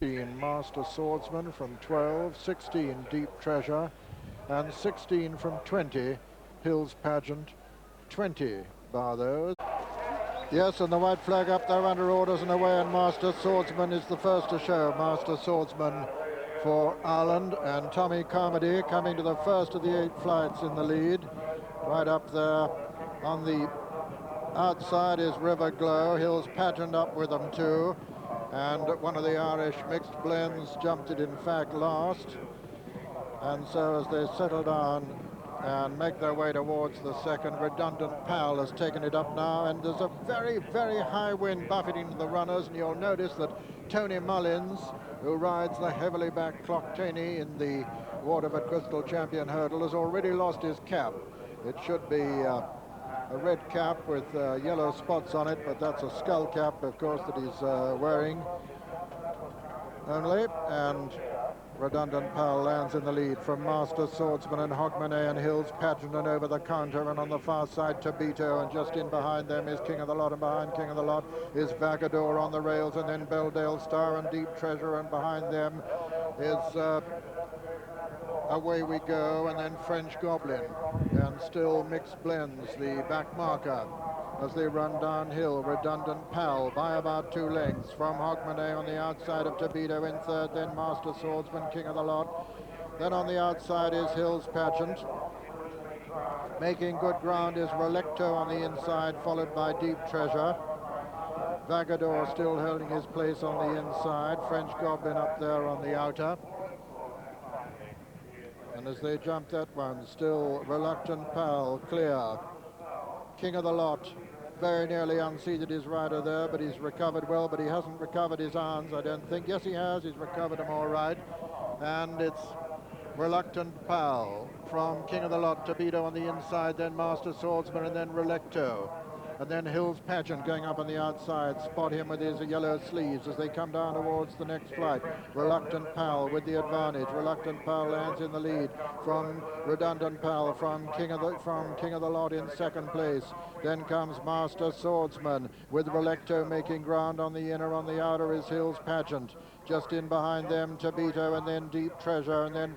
Master Swordsman from 12, 16 Deep Treasure, and 16 from 20 Hills Pageant, 20 bar those. Yes, and the white flag up there under orders and away, and Master Swordsman is the first to show. Master Swordsman for Ireland, and Tommy Carmody coming to the first of the 8 flights in the lead. Right up there on the outside is River Glow. Hills Pageant up with them too. And one of the Irish mixed blends jumped it in fact last. And so as they settle down and make their way towards the second, Redundant Pal has taken it up now, and there's a very, very high wind buffeting the runners, and you'll notice that Tony Mullins, who rides the heavily backed Clocktaney in the Waterford Crystal Champion Hurdle, has already lost his cap. It should be a red cap with yellow spots on it, but that's a skull cap, of course, that he's wearing only. And Redundant Pal lands in the lead from Master Swordsman and Hogmanay and Hills Pageant, and over the counter, and on the far side Tabito, and just in behind them is King of the Lot, and behind King of the Lot is Vagador on the rails, and then Belledale Star and Deep Treasure, and behind them is Away We Go, and then French Goblin, and still Mixed Blends, the back marker, as they run downhill. Redundant Pal by about 2 lengths from Hogmanay on the outside of Tabito in third, then Master Swordsman, King of the Lot. Then on the outside is Hills Pageant. Making good ground is Relecto on the inside, followed by Deep Treasure. Vagador still holding his place on the inside. French Goblin up there on the outer. And as they jump that one, still Reluctant Pal clear. King of the Lot very nearly unseated his rider there, but he's recovered well, but he hasn't recovered his arms, I don't think. Yes, he has. He's recovered them all right. And it's Reluctant Pal from King of the Lot, Tabito on the inside, then Master Swordsman, and then Relecto. And then Hills Pageant going up on the outside. Spot him with his yellow sleeves as they come down towards the next flight. Reluctant Pal with the advantage. Reluctant Pal lands in the lead from Redundant Pal from King of the Lot in second place. Then comes Master Swordsman with Relecto making ground on the inner. On the outer is Hills Pageant. Just in behind them Tabito, and then Deep Treasure, and then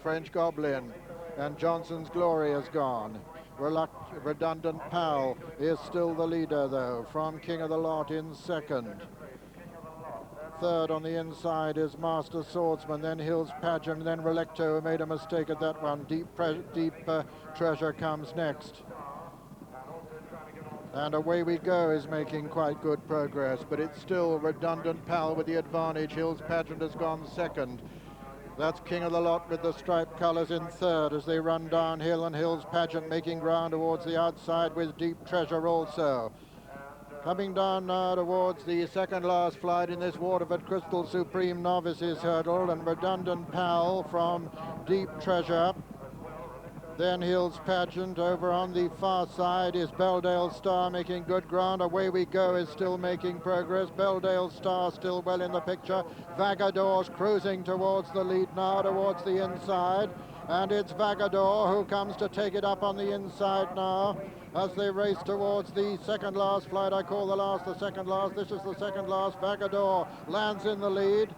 French Goblin. And Johnson's Glory has gone. Redundant Pal is still the leader, though, from King of the Lot in second. Third on the inside is Master Swordsman, then Hills Pageant, then Relecto, who made a mistake at that one. Deep Treasure comes next. And Away We Go is making quite good progress, but it's still Redundant Pal with the advantage. Hills Pageant has gone second. That's King of the Lot with the striped colours in third as they run downhill, and Hills Pageant making ground towards the outside with Deep Treasure also. Coming down now towards the second last flight in this Waterford Crystal Supreme Novices Hurdle, and Redundant Pal from Deep Treasure. Then Hills Pageant. Over on the far side is Belledale Star making good ground. Away We Go is still making progress. Belledale Star still well in the picture. Vagador's cruising towards the lead now, towards the inside. And it's Vagador who comes to take it up on the inside now as they race towards the second last flight. I call the second last. This is the second last. Vagador lands in the lead.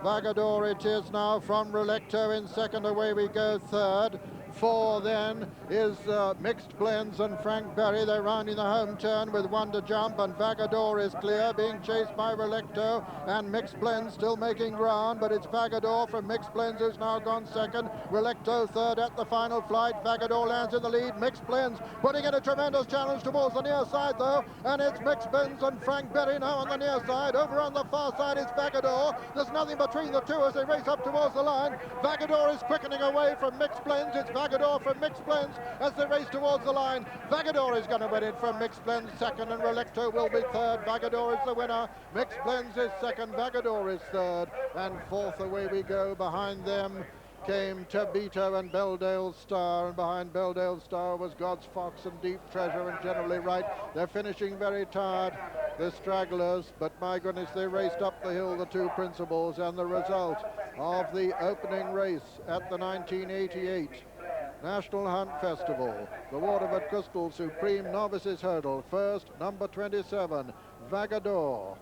Vagador it is now from Relecto in second. Away We Go third. 4 then is Mixed Blends and Frank Berry. They're rounding the home turn with 1 to jump, and Vagador is clear, being chased by Relecto, and Mixed Blends still making ground, but it's Vagador from Mixed Blends who's now gone second. Relecto third at the final flight. Vagador lands in the lead. Mixed Blends putting in a tremendous challenge towards the near side though, and it's Mixed Blends and Frank Berry now on the near side. Over on the far side is Vagador. There's nothing between the two as they race up towards the line. Vagador is quickening away from Mixed Blends. It's Vagador from Mixed Blends as they race towards the line. Vagador is going to win it from Mixed Blends second, and Relecto will be third. Vagador is the winner. Mixed Blends is second. Vagador is third, and fourth. Away We Go. Behind them came Tabito and Belledale Star, and behind Belledale Star was God's Fox and Deep Treasure and Generally Right. They're finishing very tired, the stragglers, but my goodness, they raced up the hill, the two principals, and the result of the opening race at the 1988 National Hunt Festival, the Waterford Crystal Supreme Novices Hurdle. First, number 27, Vagador.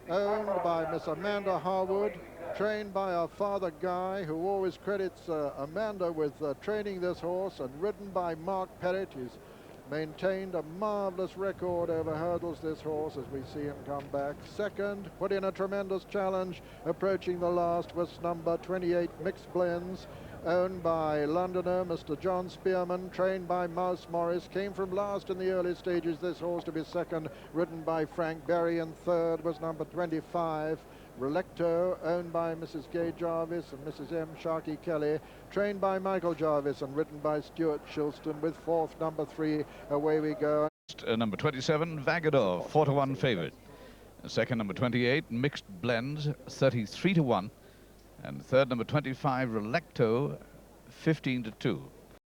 owned by Miss Amanda Harwood, trained by our father Guy, who always credits Amanda with training this horse, and ridden by Mark Perrett. He's maintained a marvellous record over hurdles, this horse, as we see him come back. Second, put in a tremendous challenge. Approaching the last was number 28, Mixed Blends, owned by Londoner Mr. John Spearman, trained by Mouse Morris. Came from last in the early stages, this horse to be second, ridden by Frank Berry, and third was number 25, Relecto, owned by Mrs. Gay Jarvis and Mrs. M. Sharkey Kelly, trained by Michael Jarvis and ridden by Stuart Shilston, with fourth, number 3, Away We Go. Number 27, Vagador, 4-1 favourite. Second, number 28, Mixed Blends, 33-1. And third, number 25, Relecto, 15-2.